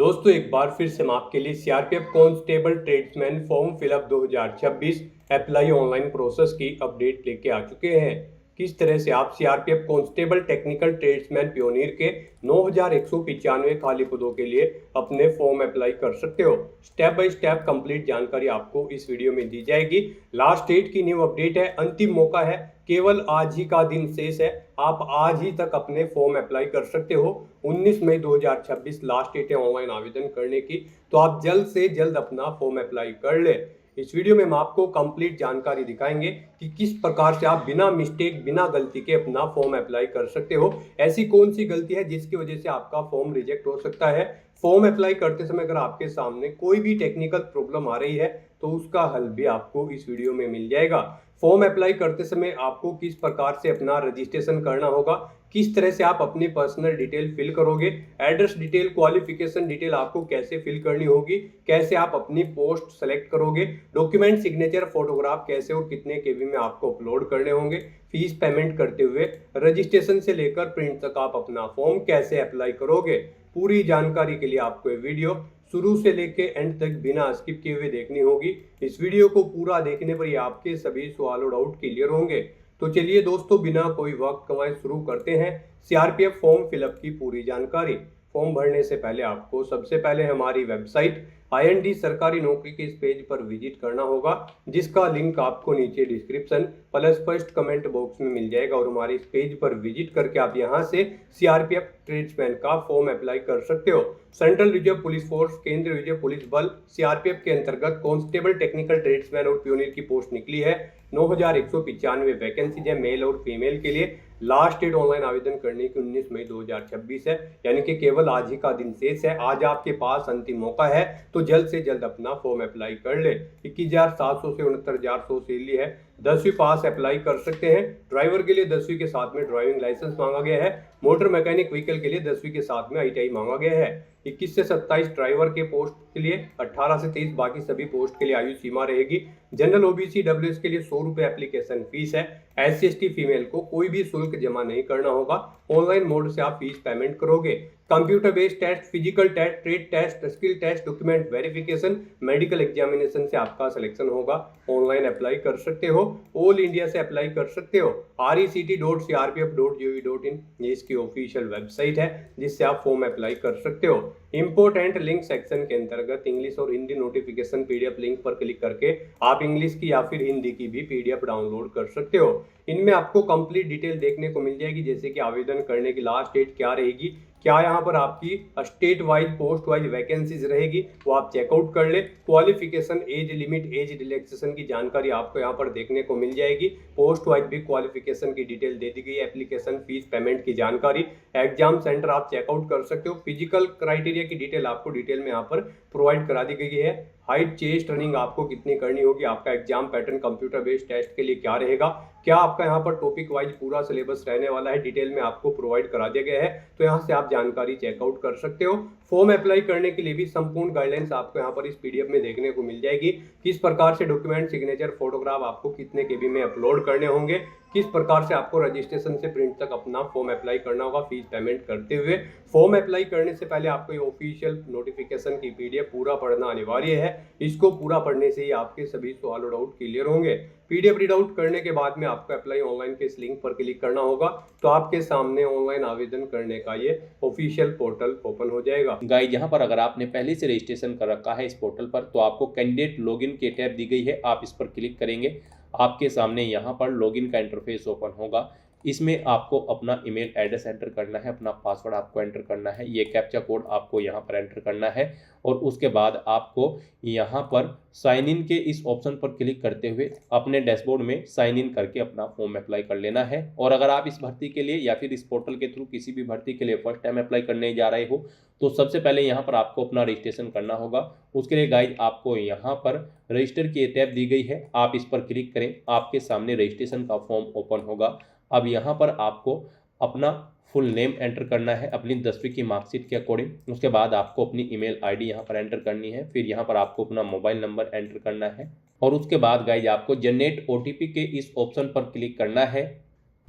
दोस्तों एक बार फिर से हम आपके लिए CRPF constable tradesman form fill up 2026 apply online process की अपडेट लेके आ चुके हैं। किस तरह से आप सीआरपीएफ कांस्टेबल टेक्निकल ट्रेड्समैन प्योनीर के 9195 खाली पदों के लिए अपने फॉर्म अप्लाई कर सकते हो। स्टेप बाय स्टेप कंप्लीट जानकारी आपको इस वीडियो में दी जाएगी। लास्ट डेट की न्यू अपडेट है, अंतिम मौका है, केवल आज ही का दिन शेष है। आप आज ही तक अपने फॉर्म अप्लाई कर सकते हो। 19 मई 2026 लास्ट डेट है ऑनलाइन आवेदन करने की, तो आप जल्द से जल्द अपना फॉर्म अप्लाई कर ले। इस वीडियो में हम आपको कंप्लीट जानकारी दिखाएंगे कि किस प्रकार से आप बिना मिस्टेक, बिना गलती के अपना फॉर्म अप्लाई कर सकते हो। ऐसी कौन सी गलती है जिसकी वजह से आपका फॉर्म रिजेक्ट हो सकता है। फॉर्म अप्लाई करते समय अगर आपके सामने कोई भी टेक्निकल प्रॉब्लम आ रही है तो उसका हल भी आपको इस वीडियो में मिल जाएगा। फॉर्म अप्लाई करते समय आपको किस प्रकार से अपना रजिस्ट्रेशन करना होगा, किस तरह से आप अपनी पर्सनल डिटेल फिल करोगे, एड्रेस डिटेल, क्वालिफिकेशन डिटेल आपको कैसे फिल करनी होगी, कैसे आप अपनी पोस्ट सेलेक्ट करोगे, डॉक्यूमेंट, सिग्नेचर, फोटोग्राफ कैसे और कितने केबी में आपको अपलोड करने होंगे, फीस पेमेंट करते हुए रजिस्ट्रेशन से लेकर प्रिंट तक आप अपना फॉर्म कैसे अप्लाई करोगे। पूरी जानकारी के लिए आपको ये वीडियो शुरू से लेके एंड तक बिना स्किप किए हुए देखनी होगी। इस वीडियो को पूरा देखने पर ही आपके सभी सवाल और डाउट क्लियर होंगे। तो चलिए दोस्तों, बिना कोई वक्त गंवाए शुरू करते हैं सीआरपीएफ फॉर्म फिलअप की पूरी जानकारी। फॉर्म भरने से पहले आपको सबसे पहले हमारी वेबसाइट आईएनडी सरकारी नौकरी के इस पेज पर विजिट करना होगा, जिसका लिंक आपको नीचे description plus first comment box में मिल जाएगा। और हमारे इस पेज पर विजिट करके आप यहां से सीआरपीएफ ट्रेड्समैन का फॉर्म अप्लाई कर सकते हो। सेंट्रल रिजर्व पुलिस फोर्स, केंद्रीय रिजर्व पुलिस बल सीआरपीएफ के अंतर्गत कांस्टेबल टेक्निकल ट्रेड्समैन और प्योनीर की पोस्ट निकली है। 9195 वैकेंसीज है मेल और फीमेल के लिए। लास्ट डेट ऑनलाइन आवेदन करने की 19 मई 2026 है, यानी कि केवल आज ही का दिन शेष है। आज आपके पास अंतिम मौका है, तो जल्द से जल्द अपना फॉर्म अप्लाई कर ले। 21,700 से 69,400 सैलरी है। 10वीं पास अप्लाई कर सकते हैं। ड्राइवर के लिए 10वीं के साथ में ड्राइविंग लाइसेंस मांगा गया है। मोटर मैकेनिक व्हीकल के लिए 10वीं के साथ में आईटीआई मांगा गया है। 21 से 27 ड्राइवर के पोस्ट के लिए, 18 से 23 बाकी सभी पोस्ट के लिए आयु सीमा रहेगी। जनरल ओबीसी डब्ल्यूएस के लिए 100 रुपए एप्लीकेशन फीस है। एससी एसटी फीमेल को कोई भी शुल्क जमा नहीं करना होगा। ऑनलाइन मोड से आप फीस पेमेंट करोगे। Computer based test, physical test, trade test, skill test, document verification, medical examination से आपका सिलेक्शन होगा। ऑनलाइन अप्लाई कर सकते हो। ऑल इंडिया से अप्लाई कर सकते हो। rect.crpf.gov.in ये इसकी ऑफिशियल वेबसाइट है, जिससे आप फॉर्म अप्लाई कर सकते हो। इंपोर्टेंट लिंक सेक्शन के अंतर्गत इंग्लिश और हिंदी नोटिफिकेशन पीडीएफ लिंक पर क्लिक करके आप इंग्लिश की या फिर हिंदी की भी पीडीएफ डाउनलोड कर सकते हो। इनमें आपको कंप्लीट डिटेल देखने को मिल जाएगी, जैसे कि आवेदन करने की लास्ट डेट क्या रहेगी, क्या यहाँ पर आपकी state wise, post wise vacancies रहेगी, वो आप चेकआउट कर ले। Qualification, age limit, age relaxation की जानकारी आपको यहाँ पर देखने को मिल जाएगी। पोस्ट वाइज भी क्वालिफिकेशन की डिटेल दे दी गई है। एप्लीकेशन फीस, पेमेंट की जानकारी, एग्जाम सेंटर आप चेकआउट कर सकते हो। फिजिकल क्राइटेरिया की डिटेल आपको डिटेल में यहाँ पर प्रोवाइड करा दी गई है। हाइट, चेस्ट, रनिंग आपको कितनी करनी होगी, आपका exam pattern computer based test के लिए क्या रहेगा, क्या आपका यहाँ पर टॉपिक वाइज पूरा सिलेबस रहने वाला है, डिटेल में आपको प्रोवाइड करा दिया गया है। तो यहाँ से आप जानकारी चेकआउट कर सकते हो। फॉर्म अप्लाई करने के लिए भी संपूर्ण गाइडलाइंस आपको यहाँ पर इस पीडीएफ में देखने को मिल जाएगी। किस प्रकार से डॉक्यूमेंट, सिग्नेचर, फोटोग्राफ आपको कितने केबी में अपलोड करने होंगे, किस प्रकार से आपको रजिस्ट्रेशन से प्रिंट तक अपना फॉर्म अप्लाई करना होगा फीस पेमेंट करते हुए। फॉर्म अप्लाई करने से पहले आपको ये ऑफिशियल नोटिफिकेशन की पीडीएफ पूरा पढ़ना अनिवार्य है। इसको पूरा पढ़ने से ही आपके सभी सवाल और डाउट क्लियर होंगे। पीडीएफ रीड आउट करने के बाद में आपको अप्लाई ऑनलाइन के इस लिंक पर क्लिक करना होगा, तो आपके सामने ऑनलाइन आवेदन करने का ये ऑफिशियल पोर्टल ओपन हो जाएगा। गाइस, यहाँ पर अगर आपने पहले से रजिस्ट्रेशन कर रखा है इस पोर्टल पर, तो आपको कैंडिडेट लॉगिन की टैब दी गई है, आप इस पर क्लिक करेंगे। आपके सामने यहाँ पर लॉगिन का इंटरफेस ओपन होगा। इसमें आपको अपना ईमेल एड्रेस एंटर करना है, अपना पासवर्ड आपको एंटर करना है, ये कैप्चा कोड आपको यहाँ पर एंटर करना है। और उसके बाद आपको यहाँ पर साइन इन के इस ऑप्शन पर क्लिक करते हुए अपने डैशबोर्ड में साइन इन करके अपना फॉर्म अप्लाई कर लेना है। और अगर आप इस भर्ती के लिए या फिर इस पोर्टल के थ्रू किसी भी भर्ती के लिए फर्स्ट टाइम अप्लाई करने जा रहे हो, तो सबसे पहले यहाँ पर आपको अपना रजिस्ट्रेशन करना होगा। उसके लिए गाइज आपको यहाँ पर रजिस्टर की टैब दी गई है, आप इस पर क्लिक करें। आपके सामने रजिस्ट्रेशन का फॉर्म ओपन होगा। अब यहाँ पर आपको अपना फुल नेम एंटर करना है अपनी 10वीं की मार्कशीट के अकॉर्डिंग। उसके बाद आपको अपनी ईमेल आईडी यहाँ पर एंटर करनी है। फिर यहाँ पर आपको अपना मोबाइल नंबर एंटर करना है। और उसके बाद गाइज आपको जनरेट ओटीपी के इस ऑप्शन पर क्लिक करना है।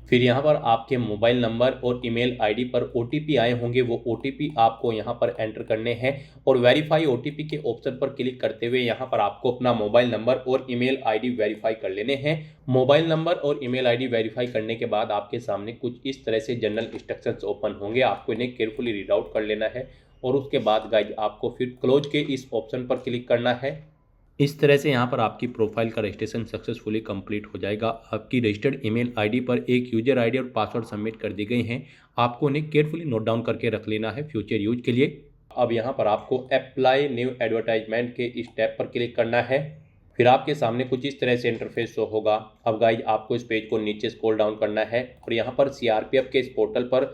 फिर यहाँ पर आपके मोबाइल नंबर और ईमेल आईडी पर ओटीपी आए होंगे, वो ओटीपी आपको यहाँ पर एंटर करने हैं और वेरीफाई ओटीपी के ऑप्शन पर क्लिक करते हुए यहाँ पर आपको अपना मोबाइल नंबर और ईमेल आईडी वेरीफाई कर लेने हैं। मोबाइल नंबर और ईमेल आईडी वेरीफाई करने के बाद आपके सामने कुछ इस तरह से जनरल इंस्ट्रक्शंस ओपन होंगे, आपको इन्हें केयरफुली रीड आउट कर लेना है और उसके बाद गाइज आपको फिर क्लोज के इस ऑप्शन पर क्लिक करना है। इस तरह से यहाँ पर आपकी प्रोफाइल का रजिस्ट्रेशन सक्सेसफुली कंप्लीट हो जाएगा। आपकी रजिस्टर्ड ईमेल आईडी पर एक यूजर आईडी और पासवर्ड सबमिट कर दी गई हैं, आपको उन्हें केयरफुली नोट डाउन करके रख लेना है फ्यूचर यूज के लिए। अब यहाँ पर आपको अप्लाई न्यू एडवर्टाइजमेंट के इस टैब पर क्लिक करना है। फिर आपके सामने कुछ इस तरह से इंटरफेस शो होगा। अब गाइज आपको इस पेज को नीचे स्क्रॉल डाउन करना है और यहाँ पर सीआरपीएफ के इस पोर्टल पर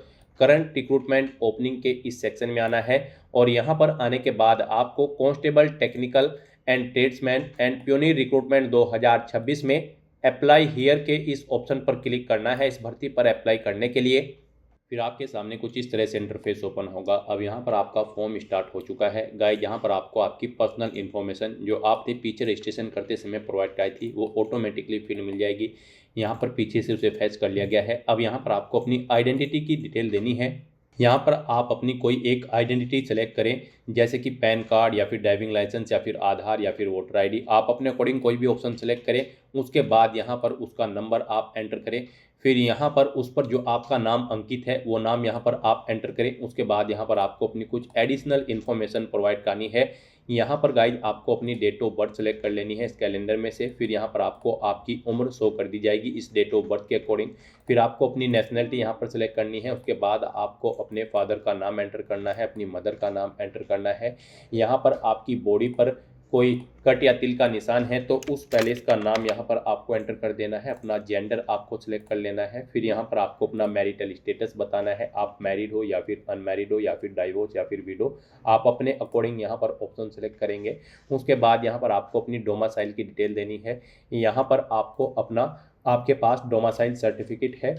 करंट रिक्रूटमेंट ओपनिंग के इस सेक्शन में आना है और यहाँ पर आने के बाद आपको constable technical and tradesman and pioneer recruitment 2026 में अप्लाई हियर के इस ऑप्शन पर क्लिक करना है इस भर्ती पर अप्लाई करने के लिए। फिर आपके सामने कुछ इस तरह से इंटरफेस ओपन होगा। अब यहाँ पर आपका फॉर्म स्टार्ट हो चुका है। गाइस यहाँ पर आपको आपकी पर्सनल इन्फॉर्मेशन जो आपने पीछे रजिस्ट्रेशन करते समय प्रोवाइड कराई थी वो ऑटोमेटिकली फिल मिल जाएगी। यहाँ पर पीछे से उसे फैच कर लिया गया है। अब यहाँ पर आपको अपनी आइडेंटिटी की डिटेल देनी है। यहाँ पर आप अपनी कोई एक आइडेंटिटी सेलेक्ट करें, जैसे कि पैन कार्ड या फिर ड्राइविंग लाइसेंस या फिर आधार या फिर वोटर आईडी। आप अपने अकॉर्डिंग कोई भी ऑप्शन सेलेक्ट करें। उसके बाद यहाँ पर उसका नंबर आप एंटर करें। फिर यहाँ पर उस पर जो आपका नाम अंकित है वो नाम यहाँ पर आप एंटर करें। उसके बाद यहाँ पर आपको अपनी कुछ एडिशनल इन्फॉर्मेशन प्रोवाइड करनी है। यहाँ पर गाइज आपको अपनी डेट ऑफ बर्थ सेलेक्ट कर लेनी है इस कैलेंडर में से। फिर यहाँ पर आपको आपकी उम्र शो कर दी जाएगी इस डेट ऑफ बर्थ के अकॉर्डिंग। फिर आपको अपनी नेशनलिटी यहाँ पर सेलेक्ट करनी है। उसके बाद आपको अपने फादर का नाम एंटर करना है, अपनी मदर का नाम एंटर करना है। यहाँ पर आपकी बॉडी पर कोई कट या तिल का निशान है तो उस पैलेस का नाम यहाँ पर आपको एंटर कर देना है। अपना जेंडर आपको सिलेक्ट कर लेना है। फिर यहाँ पर आपको अपना मैरिटल स्टेटस बताना है, आप मैरिड हो या फिर अनमैरिड हो या फिर डाइवोर्स या फिर विडो। आप अपने अकॉर्डिंग यहाँ पर ऑप्शन सेलेक्ट करेंगे। उसके बाद यहाँ पर आपको अपनी डोमासाइल की डिटेल देनी है। यहाँ पर आपको अपना आपके पास डोमासाइल सर्टिफिकेट है,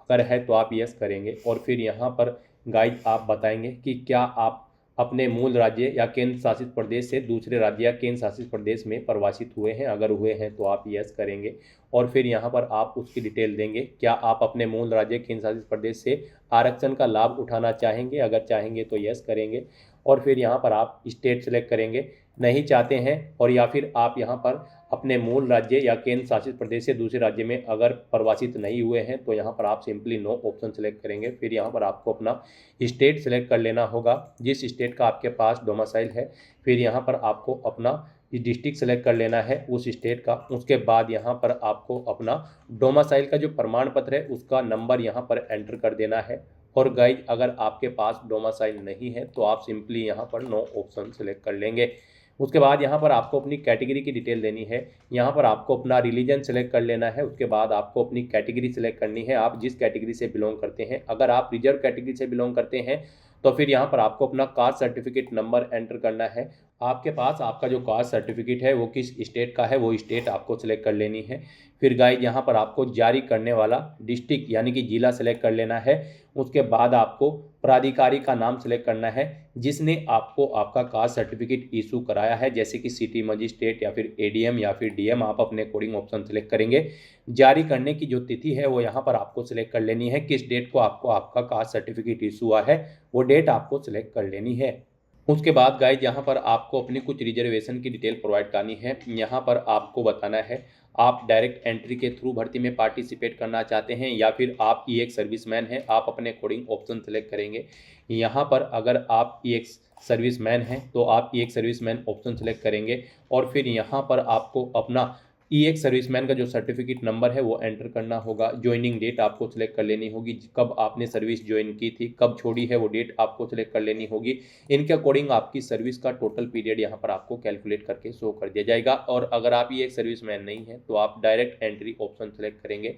अगर है तो आप यस करेंगे। और फिर यहाँ पर गाइड आप बताएंगे कि क्या आप अपने मूल राज्य या केंद्र शासित प्रदेश से दूसरे राज्य या केंद्र शासित प्रदेश में प्रवासित हुए हैं, अगर हुए हैं तो आप यस करेंगे। और फिर यहाँ पर आप उसकी डिटेल देंगे, क्या आप अपने मूल राज्य केंद्र शासित प्रदेश से आरक्षण का लाभ उठाना चाहेंगे, अगर चाहेंगे तो यस करेंगे। और फिर यहाँ पर आप स्टेट सेलेक्ट करेंगे, नहीं चाहते हैं और या फिर आप यहाँ पर अपने मूल राज्य या केंद्र शासित प्रदेश से दूसरे राज्य में अगर प्रवासित नहीं हुए हैं तो यहाँ पर आप सिंपली नो ऑप्शन सेलेक्ट करेंगे। फिर यहाँ पर आपको अपना स्टेट सेलेक्ट कर लेना होगा, जिस स्टेट का आपके पास डोमिसाइल है। फिर यहाँ पर आपको अपना डिस्ट्रिक्ट सेलेक्ट कर लेना है उस स्टेट का। उसके बाद यहाँ पर आपको अपना डोमिसाइल का जो प्रमाण पत्र है उसका नंबर यहाँ पर एंटर कर देना है। और गाइज अगर आपके पास डोमिसाइल नहीं है तो आप सिंपली यहाँ पर नो ऑप्शन सेलेक्ट कर लेंगे। उसके बाद यहाँ पर आपको अपनी कैटेगरी की डिटेल देनी है। यहाँ पर आपको अपना रिलीजन सेलेक्ट कर लेना है। उसके बाद आपको अपनी कैटेगरी सेलेक्ट करनी है, आप जिस कैटेगरी से बिलोंग करते हैं। अगर आप रिजर्व कैटेगरी से बिलोंग करते हैं तो फिर यहाँ पर आपको अपना कास्ट सर्टिफिकेट नंबर एंटर करना है। आपके पास आपका जो कास्ट सर्टिफिकेट है वो किस स्टेट का है वो स्टेट आपको सेलेक्ट कर लेनी है। फिर गाइज यहाँ पर आपको जारी करने वाला डिस्ट्रिक्ट यानी कि जिला सेलेक्ट कर लेना है। उसके बाद आपको प्राधिकारी का नाम सेलेक्ट करना है जिसने आपको आपका कास्ट सर्टिफिकेट इशू कराया है, जैसे कि सिटी मजिस्ट्रेट या फिर एडीएम या फिर डीएम। आप अपने अकॉर्डिंग ऑप्शन सेलेक्ट करेंगे। जारी करने की जो तिथि है वो यहाँ पर आपको सिलेक्ट कर लेनी है, किस डेट को आपको आपका कास्ट सर्टिफिकेट इशू हुआ है वो डेट आपको सिलेक्ट कर लेनी है। उसके बाद गाइज यहाँ पर आपको अपनी कुछ रिजर्वेशन की डिटेल प्रोवाइड करनी है। यहाँ पर आपको बताना है आप डायरेक्ट एंट्री के थ्रू भर्ती में पार्टिसिपेट करना चाहते हैं या फिर आप ई एक सर्विसमैन हैं। आप अपने अकॉर्डिंग ऑप्शन सेलेक्ट करेंगे। यहाँ पर अगर आप ई एक सर्विसमैन हैं तो आप ई एक सर्विसमैन ऑप्शन सेलेक्ट करेंगे। और फिर यहाँ पर आपको अपना ई एक सर्विसमैन का जो सर्टिफिकेट नंबर है वो एंटर करना होगा। ज्वाइनिंग डेट आपको सिलेक्ट कर लेनी होगी, कब आपने सर्विस ज्वाइन की थी, कब छोड़ी है वो डेट आपको सिलेक्ट कर लेनी होगी। इनके अकॉर्डिंग आपकी सर्विस का टोटल पीरियड यहाँ पर आपको कैलकुलेट करके शो कर दिया जाएगा। और अगर आप ये एक सर्विसमैन नहीं है तो आप डायरेक्ट एंट्री ऑप्शन सेलेक्ट करेंगे।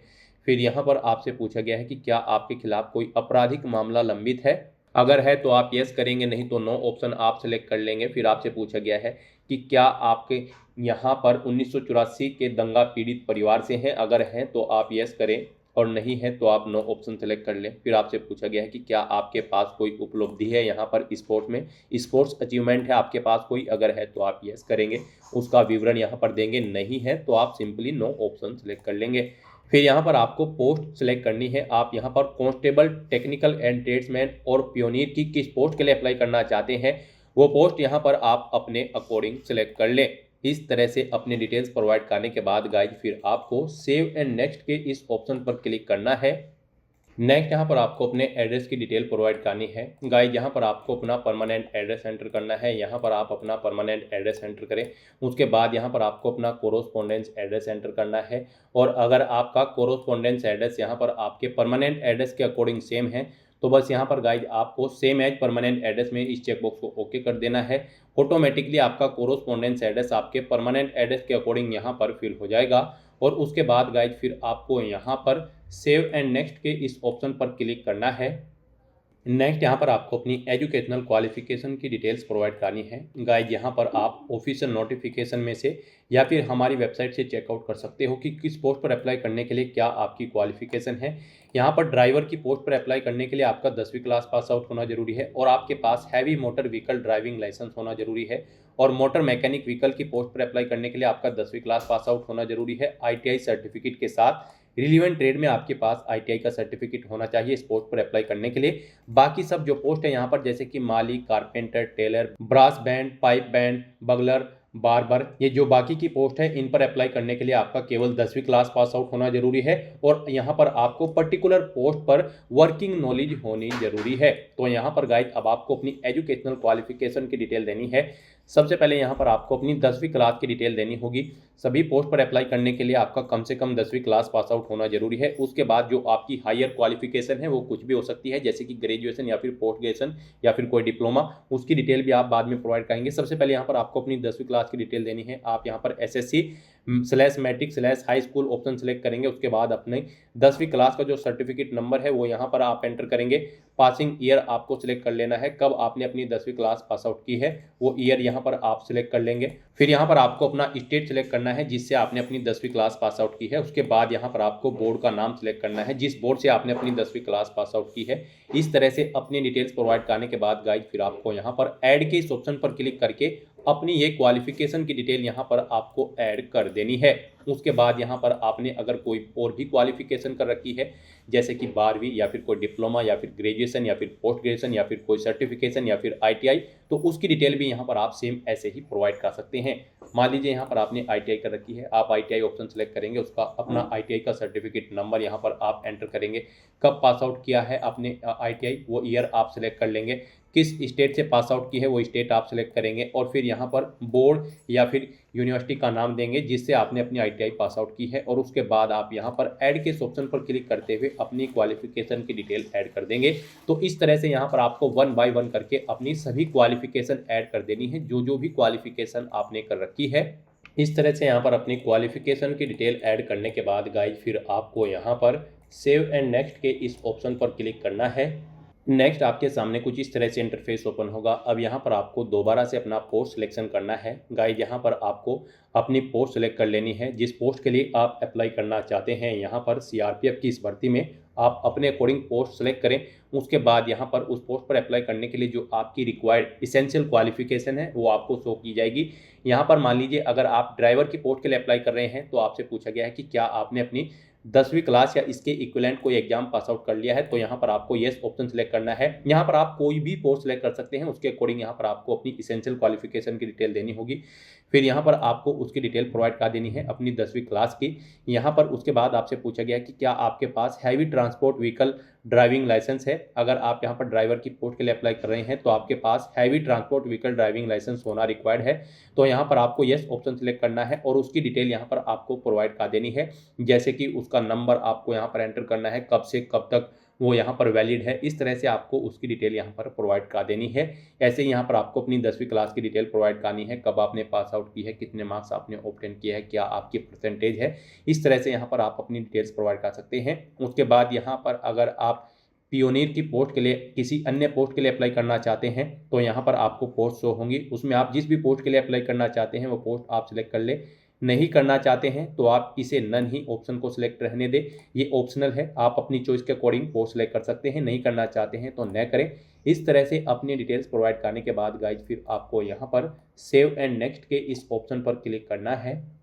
फिर यहाँ पर आपसे पूछा गया है कि क्या आपके खिलाफ कोई आपराधिक मामला लंबित है, अगर है तो आप यस करेंगे, नहीं तो नो ऑप्शन आप सेलेक्ट कर लेंगे। फिर आपसे पूछा गया है कि क्या आपके यहाँ पर 1984 के दंगा पीड़ित परिवार से हैं, अगर हैं तो आप यस करें और नहीं है तो आप नो ऑप्शन सेलेक्ट कर लें। फिर आपसे पूछा गया है कि क्या आपके पास कोई उपलब्धि है यहाँ पर स्पोर्ट में, स्पोर्ट्स अचीवमेंट है आपके पास कोई, अगर है तो आप यस करेंगे, उसका विवरण यहाँ पर देंगे, नहीं है तो आप सिंपली नो ऑप्शन सेलेक्ट कर लेंगे। फिर यहाँ पर आपको पोस्ट सेलेक्ट करनी है। आप यहाँ पर कांस्टेबल, टेक्निकल एंड ट्रेड्समैन और पियोनियर की किस पोस्ट के लिए अप्लाई करना चाहते हैं वो पोस्ट यहाँ पर आप अपने अकॉर्डिंग सेलेक्ट कर लें। इस तरह से अपने डिटेल्स प्रोवाइड करने के बाद गाइज फिर आपको सेव एंड नेक्स्ट के इस ऑप्शन पर क्लिक करना है। नेक्स्ट यहाँ पर आपको अपने एड्रेस की डिटेल प्रोवाइड करनी है। गाइज यहाँ पर आपको अपना परमानेंट एड्रेस एंटर करना है। यहाँ पर आप अपना परमानेंट एड्रेस एंटर करें। उसके बाद यहाँ पर आपको अपना कोरोस्पोंडेंस एड्रेस एंटर करना है। और अगर आपका कोरोस्पोंडेंस एड्रेस यहाँ पर आपके परमानेंट एड्रेस के अकॉर्डिंग सेम है तो बस यहाँ पर गाइज आपको सेम एज परमानेंट एड्रेस में इस चेकबॉक्स को ओके कर देना है। ऑटोमेटिकली आपका कोरोस्पोंडेंस एड्रेस आपके परमानेंट एड्रेस के अकॉर्डिंग यहाँ पर फिल हो जाएगा। और उसके बाद गाइज फिर आपको यहाँ पर सेव एंड नेक्स्ट के इस ऑप्शन पर क्लिक करना है। नेक्स्ट यहाँ पर आपको अपनी एजुकेशनल क्वालिफिकेशन की डिटेल्स प्रोवाइड करनी है। गाइज यहाँ पर आप ऑफिशियल नोटिफिकेशन में से या फिर हमारी वेबसाइट से चेकआउट कर सकते हो कि किस पोस्ट पर अप्लाई करने के लिए क्या आपकी क्वालिफिकेशन है। यहाँ पर ड्राइवर की पोस्ट पर अप्लाई करने के लिए आपका 10वीं क्लास पास आउट होना जरूरी है और आपके पास heavy motor vehicle driving licence होना जरूरी है। और मोटर मैकेनिक व्हीकल की पोस्ट पर अप्लाई करने के लिए आपका 10वीं क्लास पास आउट होना जरूरी है। ITI सर्टिफिकेट के साथ रिलीवेंट ट्रेड में आपके पास ITI का सर्टिफिकेट होना चाहिए इस पोस्ट पर अप्लाई करने के लिए। बाकी सब जो पोस्ट है यहाँ पर जैसे कि माली, carpenter, tailor, brass band, pipe band, bugler, barber, ये जो बाकी की पोस्ट है इन पर अप्लाई करने के लिए आपका केवल 10वीं क्लास पास आउट होना जरूरी है। और यहाँ पर आपको पर्टिकुलर पोस्ट पर वर्किंग नॉलेज होनी जरूरी है। तो यहाँ पर गाइज अब आपको अपनी एजुकेशनल क्वालिफिकेशन की डिटेल देनी है। सबसे पहले यहाँ पर आपको अपनी 10वीं क्लास की डिटेल देनी होगी। सभी पोस्ट पर अप्लाई करने के लिए आपका कम से कम 10वीं क्लास पास आउट होना जरूरी है। उसके बाद जो आपकी हायर क्वालिफिकेशन है वो कुछ भी हो सकती है जैसे कि ग्रेजुएशन या फिर पोस्ट ग्रेजुएशन या फिर कोई डिप्लोमा, उसकी डिटेल भी आप बाद में प्रोवाइड करेंगे। सबसे पहले यहाँ पर आपको अपनी 10वीं क्लास की डिटेल देनी है। आप यहाँ पर SSC/मैट्रिक/हाई स्कूल ऑप्शन सेलेक्ट करेंगे। उसके बाद अपने 10वीं क्लास का जो सर्टिफिकेट नंबर है वो यहाँ पर आप एंटर करेंगे। पासिंग ईयर आपको सिलेक्ट कर लेना है, कब आपने अपनी 10वीं क्लास पास आउट की है वो ईयर यहाँ पर आप सिलेक्ट कर लेंगे। फिर यहाँ पर आपको अपना स्टेट सिलेक्ट करना है जिससे आपने अपनी 10वीं क्लास पास आउट की है। उसके बाद यहाँ पर आपको बोर्ड का नाम सिलेक्ट करना है जिस बोर्ड से आपने अपनी 10वीं क्लास पास आउट की है। इस तरह से अपनी डिटेल्स प्रोवाइड करने के बाद गाइज फिर आपको यहाँ पर ऐड के इस ऑप्शन पर क्लिक करके अपनी ये क्वालिफिकेशन की डिटेल यहाँ पर आपको ऐड कर देनी है। उसके बाद यहाँ पर आपने अगर कोई और भी क्वालिफिकेशन कर रखी है जैसे कि 12वीं या फिर कोई डिप्लोमा या फिर ग्रेजुएशन या फिर पोस्ट ग्रेजुएशन या फिर कोई सर्टिफिकेशन या फिर ITI, तो उसकी डिटेल भी यहाँ पर आप सेम ऐसे ही प्रोवाइड कर सकते हैं। मान लीजिए यहाँ पर आपने ITI कर रखी है, आप ITI ऑप्शन सेलेक्ट करेंगे। उसका अपना ITI का सर्टिफिकेट नंबर यहाँ पर आप एंटर करेंगे। कब पास आउट किया है आपने ITI वो ईयर आप सिलेक्ट कर लेंगे। किस स्टेट से पास आउट की है वो स्टेट आप सिलेक्ट करेंगे। और फिर यहाँ पर बोर्ड या फिर यूनिवर्सिटी का नाम देंगे जिससे आपने अपनी ITI पास आउट की है। और उसके बाद आप यहाँ पर ऐड के ऑप्शन पर क्लिक करते हुए अपनी क्वालिफिकेशन की डिटेल ऐड कर देंगे। तो इस तरह से यहाँ पर आपको 1 बाय 1 करके अपनी सभी क्वालिफिकेशन ऐड कर देनी है जो भी क्वालिफिकेशन आपने कर रखी है। इस तरह से यहाँ पर अपनी क्वालिफिकेशन की डिटेल ऐड करने के बाद गाइज फिर आपको यहाँ पर सेव एंड नेक्स्ट के इस ऑप्शन पर क्लिक करना है। नेक्स्ट आपके सामने कुछ इस तरह से इंटरफेस ओपन होगा। अब यहाँ पर आपको दोबारा से अपना पोस्ट सिलेक्शन करना है। गाइज यहाँ पर आपको अपनी पोस्ट सेलेक्ट कर लेनी है जिस पोस्ट के लिए आप अप्लाई करना चाहते हैं। यहाँ पर CRPF की इस भर्ती में आप अपने अकॉर्डिंग पोस्ट सेलेक्ट करें। उसके बाद यहाँ पर उस पोस्ट पर अप्लाई करने के लिए जो आपकी रिक्वायर्ड इसेंशियल क्वालिफिकेशन है वो आपको शो की जाएगी। यहाँ पर मान लीजिए अगर आप ड्राइवर की पोस्ट के लिए अप्लाई कर रहे हैं तो आपसे पूछा गया है कि क्या आपने अपनी 10वीं क्लास या इसके इक्विवेलेंट कोई एग्जाम पास आउट कर लिया है, तो यहाँ पर आपको येस ऑप्शन सेलेक्ट करना है। यहाँ पर आप कोई भी पोस्ट सेलेक्ट कर सकते हैं, उसके अकॉर्डिंग यहाँ पर आपको अपनी इसेंशियल क्वालिफिकेशन की डिटेल देनी होगी। फिर यहाँ पर आपको उसकी डिटेल प्रोवाइड कर देनी है अपनी 10वीं क्लास की। यहाँ पर उसके बाद आपसे पूछा गया कि क्या आपके पास heavy transport vehicle driving licence है। अगर आप यहाँ पर ड्राइवर की पोस्ट के लिए अप्लाई कर रहे हैं तो आपके पास heavy transport vehicle driving licence होना रिक्वायर्ड है। तो यहाँ पर आपको येस ऑप्शन सेलेक्ट करना है और उसकी डिटेल यहाँ पर आपको प्रोवाइड कर देनी है जैसे कि उसका नंबर आपको यहाँ पर एंटर करना है, कब से कब तक वो यहाँ पर वैलिड है। इस तरह से आपको उसकी डिटेल यहाँ पर प्रोवाइड कर देनी है। ऐसे ही यहाँ पर आपको अपनी 10वीं क्लास की डिटेल प्रोवाइड करनी है, कब आपने पास आउट की है, कितने मार्क्स आपने ऑब्टेन किया है, क्या आपकी परसेंटेज है। इस तरह से यहाँ पर आप अपनी डिटेल्स प्रोवाइड कर सकते हैं। उसके बाद यहाँ पर अगर आप पियोनियर की पोस्ट के लिए किसी अन्य पोस्ट के लिए अप्लाई करना चाहते हैं तो यहाँ पर आपको पोस्ट शो होंगी। उसमें आप जिस भी पोस्ट के लिए अप्लाई करना चाहते हैं वो पोस्ट आप सिलेक्ट कर ले। नहीं करना चाहते हैं तो आप इसे नन ही ऑप्शन को सिलेक्ट रहने दें, ये ऑप्शनल है, आप अपनी चॉइस के अकॉर्डिंग पोस्ट सिलेक्ट कर सकते हैं। नहीं करना चाहते हैं तो न करें। इस तरह से अपनी डिटेल्स प्रोवाइड करने के बाद गाइज फिर आपको यहाँ पर सेव एंड नेक्स्ट के इस ऑप्शन पर क्लिक करना है।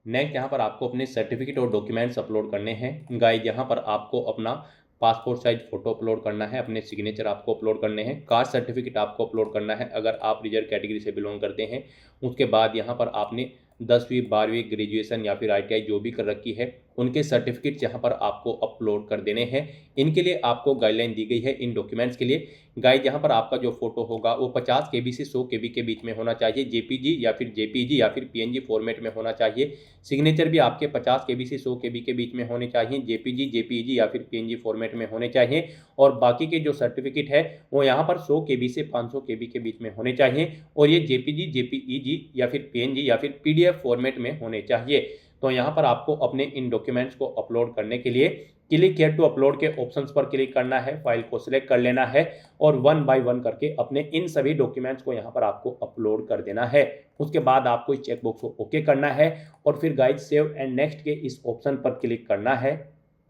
नेक्स्ट यहाँ पर आपको अपने सर्टिफिकेट और डॉक्यूमेंट्स अपलोड करने हैं। गाइस यहाँ पर आपको अपना पासपोर्ट साइज फ़ोटो अपलोड करना है, अपने सिग्नेचर आपको अपलोड करने हैं, कास्ट सर्टिफिकेट आपको अपलोड करना है अगर आप रिजर्व कैटेगरी से बिलोंग करते हैं। उसके बाद यहाँ पर आपने 10वीं 12वीं ग्रेजुएशन या फिर ITI जो भी कर रखी है उनके सर्टिफिकेट्स यहाँ पर आपको अपलोड कर देने हैं। इनके लिए आपको गाइडलाइन दी गई है इन डॉक्यूमेंट्स के लिए। गाइस यहाँ पर आपका जो फोटो होगा वो 50 KB से 100 KB के बीच में होना चाहिए, JPG या फिर JPG या फिर PNG फॉर्मेट में होना चाहिए। सिग्नेचर भी आपके 50 KB से 100 KB के बीच में होने चाहिए, JPG JPEG या फिर PNG फॉर्मेट में होने चाहिए। और बाकी के जो सर्टिफिकेट है वो यहाँ पर 100 KB से 500 KB के बीच में होने चाहिए और ये JPG JPEG या फिर PNG या फिर PDF फॉर्मेट में होने चाहिए। तो यहाँ पर आपको अपने इन डॉक्यूमेंट्स को अपलोड करने के लिए क्लिक हियर टू अपलोड के ऑप्शंस पर क्लिक करना है, फाइल को सिलेक्ट कर लेना है और 1 बाय 1 करके अपने इन सभी डॉक्यूमेंट्स को यहाँ पर आपको अपलोड कर देना है। उसके बाद आपको इस चेकबॉक्स को ओके करना है और फिर गाइस सेव एंड नेक्स्ट के इस ऑप्शन पर क्लिक करना है।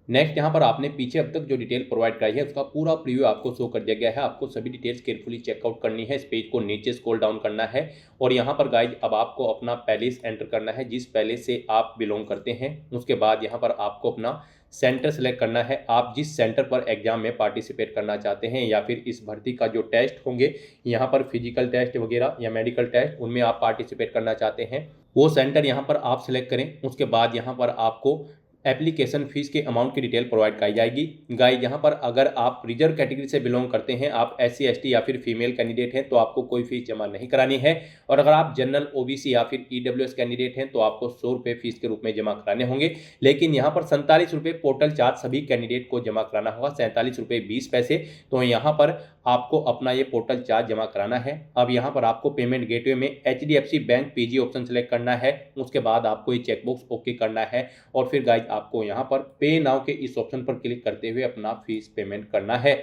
नेक्स्ट यहाँ पर आपने पीछे अब तक जो डिटेल प्रोवाइड कराई है उसका पूरा प्रीव्यू आपको शो कर दिया गया है। आपको सभी डिटेल्स केयरफुली चेकआउट करनी है, इस पेज को नीचे स्क्रॉल डाउन करना है और यहाँ पर गाइज अब आपको अपना पैलेस एंटर करना है जिस पैलेस से आप बिलोंग करते हैं। उसके बाद यहाँ पर आपको अपना सेंटर सेलेक्ट करना है, आप जिस सेंटर पर एग्जाम में पार्टिसिपेट करना चाहते हैं या फिर इस भर्ती का जो टेस्ट होंगे यहाँ पर फिजिकल टेस्ट वगैरह या मेडिकल टेस्ट उनमें आप पार्टिसिपेट करना चाहते हैं वो सेंटर यहाँ पर आप सिलेक्ट करें। उसके बाद यहाँ पर आपको एप्लीकेशन फीस के अमाउंट की डिटेल प्रोवाइड कराई जाएगी। गाइस यहाँ पर अगर आप रिजर्व कैटेगरी से बिलोंग करते हैं, आप SC ST या फिर फीमेल कैंडिडेट हैं तो आपको कोई फीस जमा नहीं करानी है और अगर आप जनरल OBC या फिर EWS कैंडिडेट हैं तो आपको 100 रुपये फीस के रूप में जमा कराने होंगे। लेकिन यहाँ पर 47 रुपये पोर्टल चार्ज सभी कैंडिडेट को जमा कराना होगा, 47 रुपये 20 पैसे। तो यहाँ पर आपको अपना ये पोर्टल चार्ज जमा कराना है। अब यहाँ पर आपको पेमेंट गेटवे में HDFC bank PG option select करना है। उसके बाद आपको ये चेकबॉक्स ओके करना है और फिर गाइज आपको यहाँ पर पे नाउ के इस ऑप्शन पर क्लिक करते हुए अपना फीस पेमेंट करना है।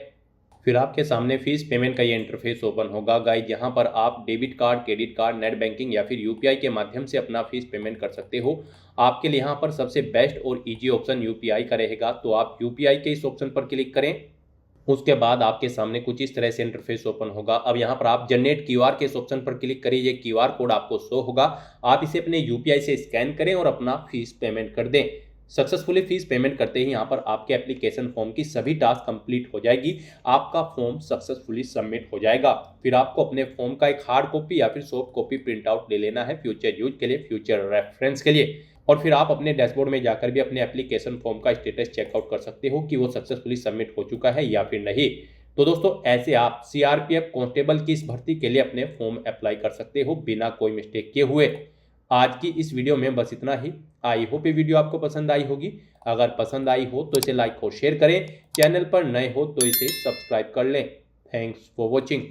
फिर आपके सामने फीस पेमेंट का ये इंटरफेस ओपन होगा। गाइज यहाँ पर आप debit card, credit card, net banking या फिर UPI के माध्यम से अपना फीस पेमेंट कर सकते हो। आपके लिए यहाँ पर सबसे बेस्ट और ईजी ऑप्शन UPI का रहेगा, तो आप UPI के इस ऑप्शन पर क्लिक करें। उसके बाद आपके सामने कुछ इस तरह से इंटरफेस ओपन होगा। अब यहाँ पर आप जनरेट QR के इस ऑप्शन पर क्लिक करिए, ये QR कोड आपको शो होगा, आप इसे अपने UPI से स्कैन करें और अपना फीस पेमेंट कर दें। सक्सेसफुली फीस पेमेंट करते ही यहाँ पर आपके एप्लीकेशन फॉर्म की सभी टास्क कंप्लीट हो जाएगी, आपका फॉर्म सक्सेसफुली सबमिट हो जाएगा। फिर आपको अपने फॉर्म का एक हार्ड कॉपी या फिर सॉफ्ट कॉपी प्रिंट आउट ले लेना है फ्यूचर यूज के लिए, फ्यूचर रेफरेंस के लिए। और फिर आप अपने डैशबोर्ड में जाकर भी अपने एप्लीकेशन फॉर्म का स्टेटस चेकआउट कर सकते हो कि वो सक्सेसफुली सबमिट हो चुका है या फिर नहीं। तो दोस्तों ऐसे आप CRPF कांस्टेबल की इस भर्ती के लिए अपने फॉर्म अप्लाई कर सकते हो बिना कोई मिस्टेक किए हुए। आज की इस वीडियो में बस इतना ही। आई होप ये वीडियो आपको पसंद आई होगी। अगर पसंद आई हो तो इसे लाइक और शेयर करें, चैनल पर नए हो तो इसे सब्सक्राइब कर लें। Thanks for watching.